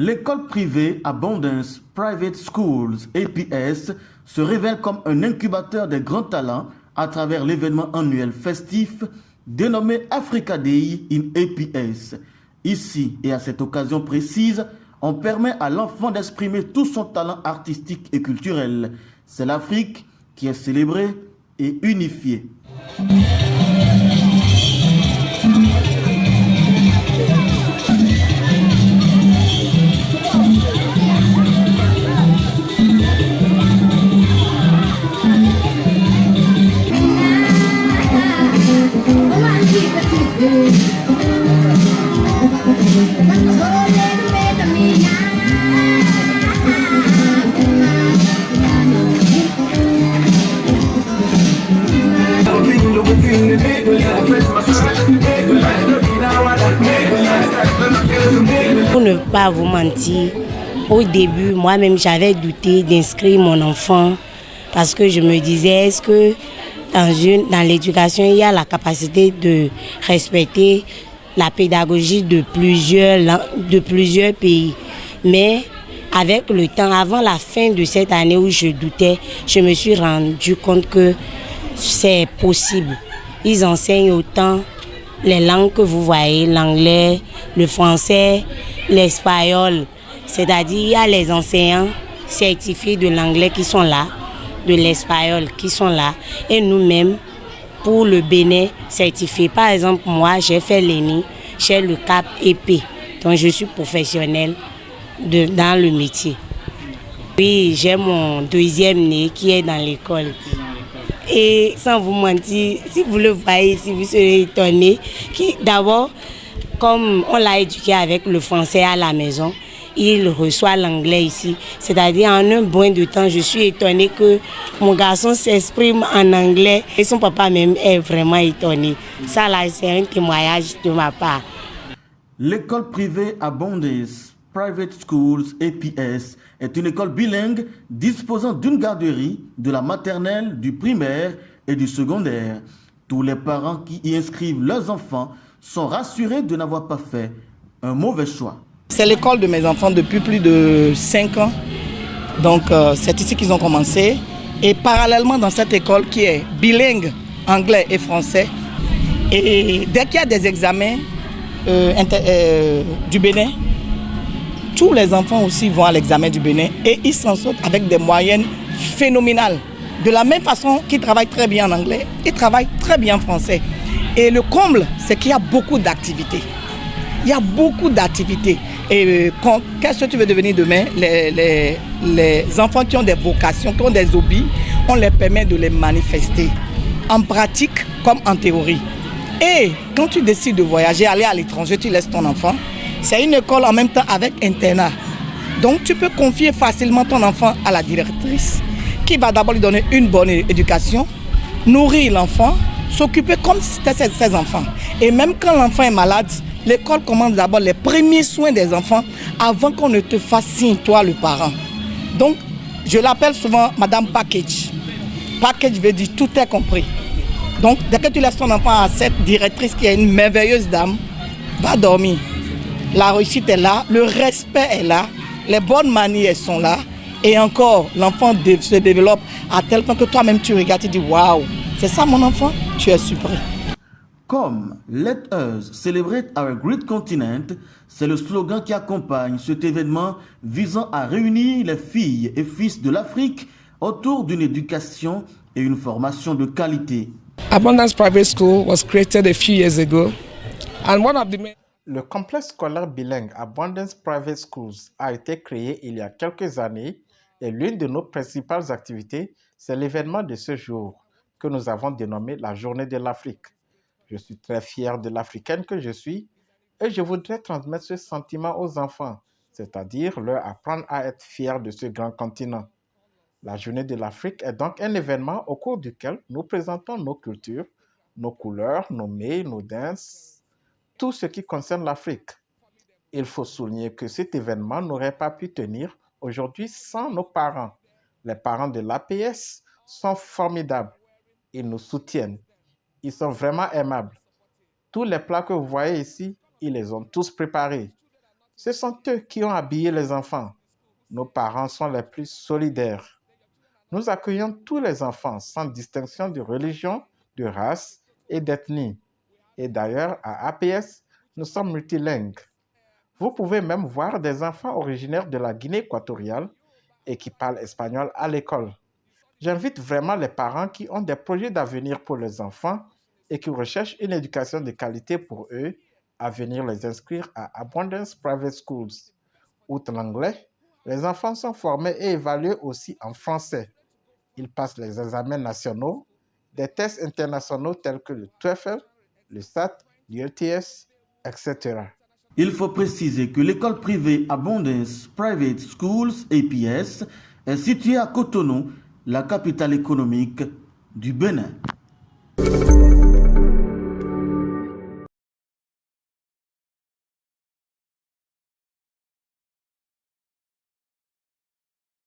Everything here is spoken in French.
L'école privée Abundance Private Schools APS se révèle comme un incubateur des grands talents à travers l'événement annuel festif dénommé Africa Day in APS. Ici et à cette occasion précise, on permet à l'enfant d'exprimer tout son talent artistique et culturel. C'est l'Afrique qui est célébrée et unifiée. Pour ne pas vous mentir, au début, moi-même, j'avais douté d'inscrire mon enfant parce que je me disais, est-ce que dans l'éducation, il y a la capacité de respecter la pédagogie de plusieurs pays. Mais avec le temps, avant la fin de cette année où je doutais, je me suis rendu compte que c'est possible. Ils enseignent autant les langues que vous voyez, l'anglais, le français, l'espagnol. C'est-à-dire il y a les enseignants certifiés de l'anglais qui sont là, de l'espagnol qui sont là. Et nous-mêmes, pour le Bénin, certifié. Par exemple, moi, j'ai fait l'ENI chez le Cap EP. Donc, je suis professionnelle dans le métier. Oui, j'ai mon deuxième né qui est dans l'école. Et sans vous mentir, si vous le voyez, si vous serez étonné, d'abord, comme on l'a éduqué avec le français à la maison, il reçoit l'anglais ici. C'est-à-dire, en un brin de temps, je suis étonnée que mon garçon s'exprime en anglais. Et son papa même est vraiment étonné. Ça, là, c'est un témoignage de ma part. L'école privée Abundance Private Schools APS est une école bilingue disposant d'une garderie, de la maternelle, du primaire et du secondaire. Tous les parents qui y inscrivent leurs enfants sont rassurés de n'avoir pas fait un mauvais choix. C'est l'école de mes enfants depuis plus de 5 ans. Donc c'est ici qu'ils ont commencé. Et parallèlement dans cette école qui est bilingue, anglais et français, et dès qu'il y a des examens du Bénin, tous les enfants aussi vont à l'examen du Bénin et ils s'en sortent avec des moyennes phénoménales. De la même façon qu'ils travaillent très bien en anglais, ils travaillent très bien en français. Et le comble, c'est qu'il y a beaucoup d'activités. Il y a beaucoup d'activités. Et qu'est-ce que tu veux devenir demain? Les enfants qui ont des vocations, qui ont des hobbies, on les permet de les manifester en pratique comme en théorie. Et quand tu décides de voyager, aller à l'étranger, tu laisses ton enfant. C'est une école en même temps avec internat. Donc tu peux confier facilement ton enfant à la directrice qui va d'abord lui donner une bonne éducation, nourrir l'enfant, s'occuper comme si c'était ses enfants. Et même quand l'enfant est malade, l'école commence d'abord les premiers soins des enfants avant qu'on ne te fasse signe, toi le parent. Donc je l'appelle souvent Madame Package. Package veut dire tout est compris. Donc dès que tu laisses ton enfant à cette directrice qui est une merveilleuse dame, va dormir. La réussite est là, le respect est là, les bonnes manières sont là. Et encore, l'enfant se développe à tel point que toi-même tu regardes et tu dis waouh, c'est ça mon enfant, tu es surpris. Comme Let Us Celebrate Our Great Continent, c'est le slogan qui accompagne cet événement visant à réunir les filles et fils de l'Afrique autour d'une éducation et une formation de qualité. Abundance Private School was created a few years ago, and one of the main... Le complexe scolaire bilingue Abundance Private Schools a été créé il y a quelques années et l'une de nos principales activités, c'est l'événement de ce jour que nous avons dénommé la Journée de l'Afrique. Je suis très fier de l'Africaine que je suis et je voudrais transmettre ce sentiment aux enfants, c'est-à-dire leur apprendre à être fiers de ce grand continent. La Journée de l'Afrique est donc un événement au cours duquel nous présentons nos cultures, nos couleurs, nos mets, nos danses, tout ce qui concerne l'Afrique. Il faut souligner que cet événement n'aurait pas pu tenir aujourd'hui sans nos parents. Les parents de l'APS sont formidables. Ils nous soutiennent. Ils sont vraiment aimables. Tous les plats que vous voyez ici, ils les ont tous préparés. Ce sont eux qui ont habillé les enfants. Nos parents sont les plus solidaires. Nous accueillons tous les enfants sans distinction de religion, de race et d'ethnie. Et d'ailleurs, à APS, nous sommes multilingues. Vous pouvez même voir des enfants originaires de la Guinée équatoriale et qui parlent espagnol à l'école. J'invite vraiment les parents qui ont des projets d'avenir pour les enfants et qui recherchent une éducation de qualité pour eux à venir les inscrire à Abundance Private Schools. Outre l'anglais, les enfants sont formés et évalués aussi en français. Ils passent les examens nationaux, des tests internationaux tels que le TOEFL, le SAT, l'IELTS, etc. Il faut préciser que l'école privée Abundance Private Schools, APS, est située à Cotonou, la capitale économique du Bénin.